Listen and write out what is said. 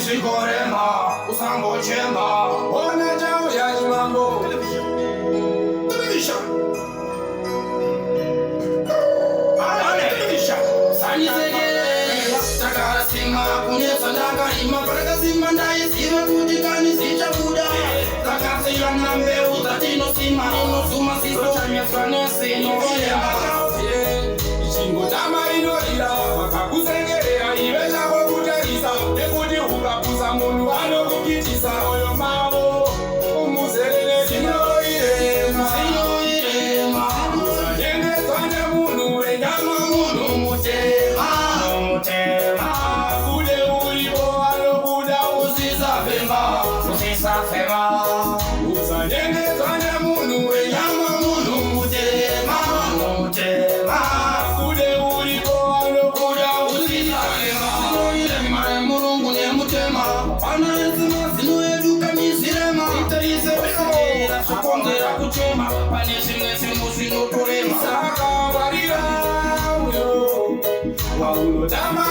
Chikorema, usango chemba, ona jao ya jimambo. Television. Television. Sani segere, takara sima, kunyesa ndaka ima, paraka sima ndaye sima, kujikani sicha buda. Takasi ya nambe, utatino sima, ino suma siso, chamia swane sino, Chingo dama ino ila, wakakusengerea, iweja wakutarisa, ekudi ukakusa munu ano kukitisa, oyo mabo, umuselele Zino Irema, Jenge twande munu, enyama munu, mutema, kule ulipo alo buda, usisa fema, Jenge twande munu, enyama munu, mutema, kuchema panesine simusino torema saka barira uyo waulo dama